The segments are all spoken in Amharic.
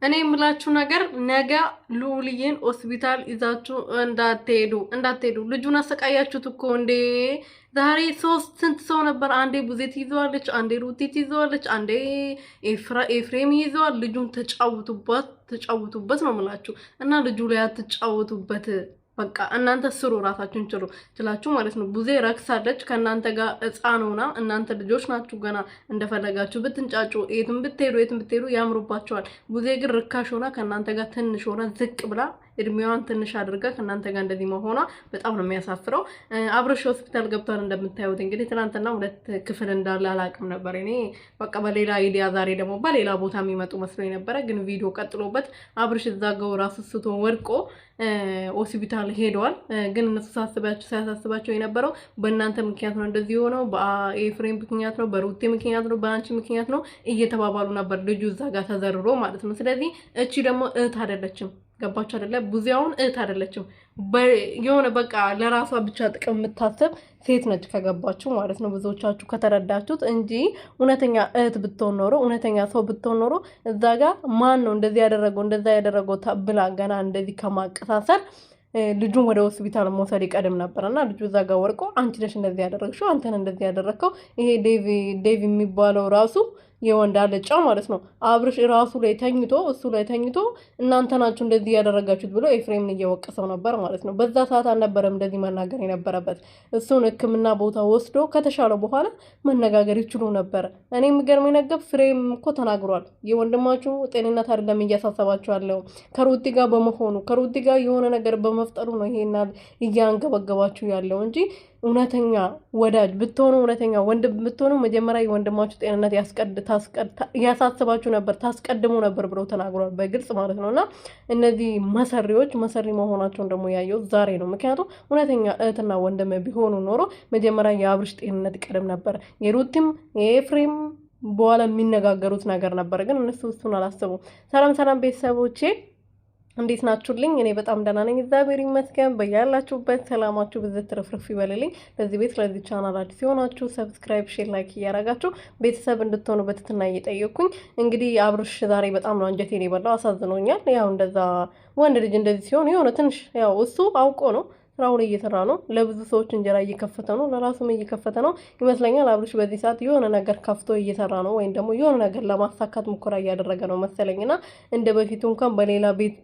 እኔ የምላችሁ ነገር ነገ ልዑልዬን ሆስፒታል ይዛችሁ እንዳትሄዱ። ልጁን አሰቃያችሁት እኮ እንዴ! ዛሬ ስንት ሰው ነበር? አንዴ ቡዜት ይዘዋለች፣ አንዴ ሩቲት ይዘዋለች፣ አንዴ ኤፍሬም ይዘዋል። ልጁን ተጫውቱበት ነው የምላችሁ። እና ልጁ ላይ አትጫወቱበት። በቃ እናንተ ስሩ፣ ራሳችሁን ችላችሁ ማለት ነው። ቡዜ ረክሳለች ከእናንተ ጋር ሕፃን ሆና፣ እናንተ ልጆች ናችሁ ገና እንደፈለጋችሁ ብትንጫጩ የትም ብትሄዱ ያምሩባቸዋል። ቡዜ ግን ርካሽ ሆና ከእናንተ ጋር ትንሽ ሆና ዝቅ ብላ እድሜዋን ትንሽ አድርጋ ከእናንተ ጋር እንደዚህ መሆኗ በጣም ነው የሚያሳፍረው። አብርሽ ሆስፒታል ገብቷል እንደምታዩት። እንግዲህ ትናንትና 2 ክፍል እንዳለ አላውቅም ነበር እኔ። በቃ በሌላ አይዲያ ዛሬ ደግሞ በሌላ ቦታ የሚመጡ መስሎኝ ነበረ። ግን ቪዲዮ ቀጥሎበት አብርሽ እዛ ጋው ራሱ ስቶ ወድቆ ሆስፒታል ሄደዋል። ግን እነሱ ሳያሳስባቸው የነበረው በእናንተ ምክንያት ነው እንደዚህ ሆነው፣ በኤፍሬም ምክንያት ነው፣ በሩቴ ምክንያት ነው፣ በአንቺ ምክንያት ነው እየተባባሉ ነበር ልጁ እዛ ጋር ተዘርሮ ማለት ነው። ስለዚህ እቺ ደግሞ እህት አይደለችም። ገባችሁ አይደለ? ቡዚያውን እህት አይደለችም። የሆነ በቃ ለራሷ ብቻ ጥቅም የምታስብ ሴት ነች። ከገባችሁ ማለት ነው ብዙዎቻችሁ ከተረዳችሁት እንጂ እውነተኛ እህት ብትሆን ኖሮ እውነተኛ ሰው ብትሆን ኖሮ እዛ ጋር ማን ነው እንደዚህ ያደረገው እንደዛ ያደረገው ብላ ገና እንደዚህ ከማቀሳሰር ልጁን ወደ ሆስፒታል መውሰድ ይቀድም ነበርና ልጁ እዛ ጋር ወርቆ አንቺ ነሽ እንደዚህ ያደረግሽው፣ አንተን እንደዚህ ያደረግከው ይሄ ዴቪ የሚባለው ራሱ የወንድ አለጫ ማለት ነው። አብርሽ ራሱ ላይ ተኝቶ እሱ ላይ ተኝቶ እናንተ ናችሁ እንደዚህ ያደረጋችሁት ብሎ ኤፍሬምን እየወቀሰው ነበር ማለት ነው። በዛ ሰዓት አልነበረም እንደዚህ መናገር የነበረበት። እሱን ሕክምና ቦታ ወስዶ ከተሻለው በኋላ መነጋገር ይችሉ ነበር። እኔ የሚገርመኝ ነገር ፍሬም እኮ ተናግሯል። የወንድማችሁ ጤንነት አይደለም እያሳሰባችሁ ያለው ከሩቲ ጋር በመሆኑ ከሩቲ ጋር የሆነ ነገር በመፍጠሩ ነው ይሄና እያንገበገባችሁ ያለው እንጂ እውነተኛ ወዳጅ ብትሆኑ እውነተኛ ወንድም ብትሆኑ መጀመሪያ የወንድማችሁ ጤንነት ያሳስባችሁ ነበር ታስቀድሙ ነበር ብሎ ተናግሯል በግልጽ ማለት ነውና እነዚህ መሰሪ መሆናቸውን ደግሞ ያየው ዛሬ ነው። ምክንያቱም እውነተኛ እህትና ወንድም ቢሆኑ ኖሮ መጀመሪያ የአብርሽ ጤንነት ይቀድም ነበር። የሩቲም የኤፍሬም በኋላ የሚነጋገሩት ነገር ነበር፣ ግን እነሱ እሱን አላሰቡም። ሰላም ቤተሰቦቼ እንዴት ናችሁልኝ? እኔ በጣም ደህና ነኝ፣ እግዚአብሔር ይመስገን። በያላችሁበት ሰላማችሁ ብዝት ትርፍርፍ ይበልልኝ። ለዚህ ቤት ለዚህ ቻናል አዲስ ሲሆናችሁ ሰብስክራይብ፣ ሼር፣ ላይክ እያረጋችሁ ቤተሰብ እንድትሆኑ በትህትና እየጠየቅኩኝ እንግዲህ አብርሽ ዛሬ በጣም ነው አንጀቴን የበላው፣ አሳዝኖኛል። ያው እንደዛ ወንድ ልጅ እንደዚህ ሲሆን የሆነ ትንሽ ያው እሱ አውቆ ነው ስራውን እየሰራ ነው። ለብዙ ሰዎች እንጀራ እየከፈተ ነው፣ ለራሱም እየከፈተ ነው ይመስለኛል። አብርሽ በዚህ ሰዓት የሆነ ነገር ከፍቶ እየሰራ ነው፣ ወይም ደግሞ የሆነ ነገር ለማሳካት ሙከራ እያደረገ ነው መሰለኝና እንደ በፊቱ እንኳን በሌላ ቤት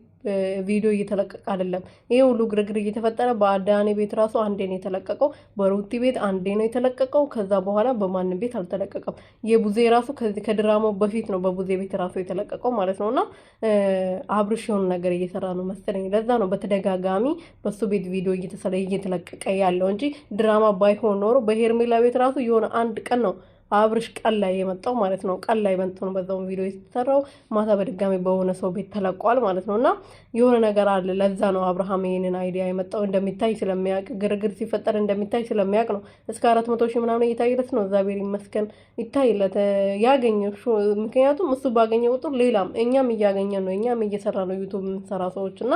ቪዲዮ እየተለቀቀ አይደለም። ይሄ ሁሉ ግርግር እየተፈጠረ በአዳኔ ቤት ራሱ አንዴ ነው የተለቀቀው፣ በሩቲ ቤት አንዴ ነው የተለቀቀው። ከዛ በኋላ በማንም ቤት አልተለቀቀም። የቡዜ ራሱ ከዚህ ከድራማው በፊት ነው በቡዜ ቤት ራሱ የተለቀቀው ማለት ነውና አብርሽ የሆነ ነገር እየሰራ ነው መሰለኝ። ለዛ ነው በተደጋጋሚ በሱ ቤት ቪዲዮ እየተለቀቀ ያለው እንጂ ድራማ ባይሆን ኖሮ በሄርሜላ ቤት ራሱ የሆነ አንድ ቀን ነው አብርሽ ቀን ላይ የመጣው ማለት ነው። ቀን ላይ መጥቶ ነው በዛው ቪዲዮ የተሰራው። ማታ በድጋሚ በሆነ ሰው ቤት ተለቋል ማለት ነውና የሆነ ነገር አለ። ለዛ ነው አብርሃም ይሄንን አይዲያ የመጣው እንደሚታይ ስለሚያውቅ፣ ግርግር ሲፈጠር እንደሚታይ ስለሚያውቅ ነው። እስከ 400 ሺህ ምናምን እየታየለት ነው። እግዚአብሔር ይመስገን ይታይለት ያገኘው። ምክንያቱም እሱ ባገኘ ቁጥር ሌላም እኛም እያገኘን ነው፣ እኛም እየሰራ ነው ዩቲዩብ የምንሰራ ሰዎች እና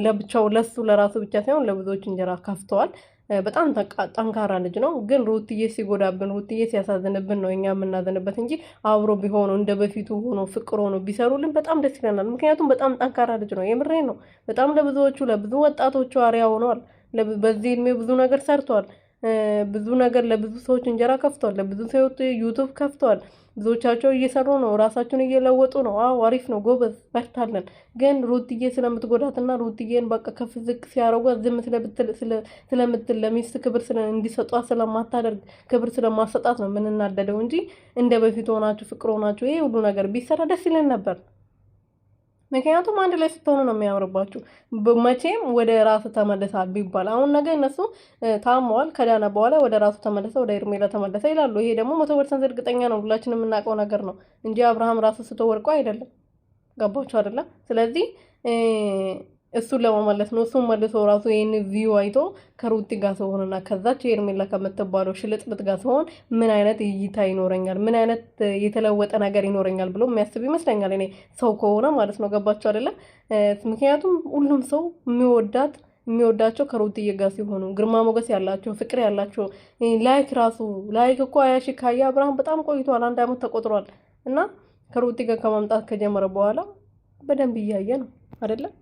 ለብቻው ለሱ ለራሱ ብቻ ሳይሆን ለብዙዎች እንጀራ ከፍተዋል። በጣም ጠንካራ ልጅ ነው። ግን ሩትዬ ሲጎዳብን ሩትዬ ሲያሳዝንብን ነው እኛ የምናዘንበት እንጂ አብሮ ቢሆኑ እንደ በፊቱ ሆኖ ፍቅር ሆኖ ቢሰሩልን በጣም ደስ ይለናል። ምክንያቱም በጣም ጠንካራ ልጅ ነው። የምሬ ነው። በጣም ለብዙዎቹ ለብዙ ወጣቶቹ አሪያ ሆኗል። በዚህ እድሜ ብዙ ነገር ሰርቷል። ብዙ ነገር ለብዙ ሰዎች እንጀራ ከፍቷል። ለብዙ ሰዎች ዩቲዩብ ከፍቷል። ብዙዎቻቸው እየሰሩ ነው፣ ራሳቸውን እየለወጡ ነው። አዎ አሪፍ ነው፣ ጎበዝ በርታለን። ግን ሩትዬ ስለምትጎዳትና ሩትዬን በቃ ከፍ ዝቅ ሲያረጓት ዝም ስለምትል ለሚስት ክብር እንዲሰጧት ስለማታደርግ ክብር ስለማሰጣት ነው የምንናደደው እንጂ እንደ በፊት ሆናችሁ ፍቅር ሆናችሁ ይሄ ሁሉ ነገር ቢሰራ ደስ ይለን ነበር። ምክንያቱም አንድ ላይ ስትሆኑ ነው የሚያምርባችሁ። መቼም ወደ ራሱ ተመለሳ ቢባል አሁን ነገ እነሱ ታመዋል፣ ከዳነ በኋላ ወደ ራሱ ተመለሰ፣ ወደ ኤርሜላ ተመለሰ ይላሉ። ይሄ ደግሞ 100% እርግጠኛ ነው፣ ሁላችንም የምናውቀው ነገር ነው እንጂ አብርሃም ራሱ ስተወርቆ አይደለም። ገባችሁ አይደለም? ስለዚህ እሱን ለማመለስ ነው። እሱን መልሶ ራሱ ይሄን ቪው አይቶ ከሩቲ ጋር ሲሆንና ከዛች ኤርሜላ ከምትባለው ሽልጥልጥ ጋር ሲሆን ምን አይነት እይታ ይኖረኛል፣ ምን አይነት የተለወጠ ነገር ይኖረኛል ብሎ የሚያስብ ይመስለኛል። እኔ ሰው ከሆነ ማለት ነው። ገባቸው አይደለ? ምክንያቱም ሁሉም ሰው የሚወዳቸው ከሩትዬ ጋር ሲሆኑ ግርማ ሞገስ ያላቸው ፍቅር ያላቸው ላይክ እኮ 20 ሺህ ካየ አብርሃም በጣም ቆይቷል። 1 ዓመት ተቆጥሯል። እና ከሩቲ ጋር ከመምጣት ከጀመረ በኋላ በደንብ እያየ ነው አይደለም?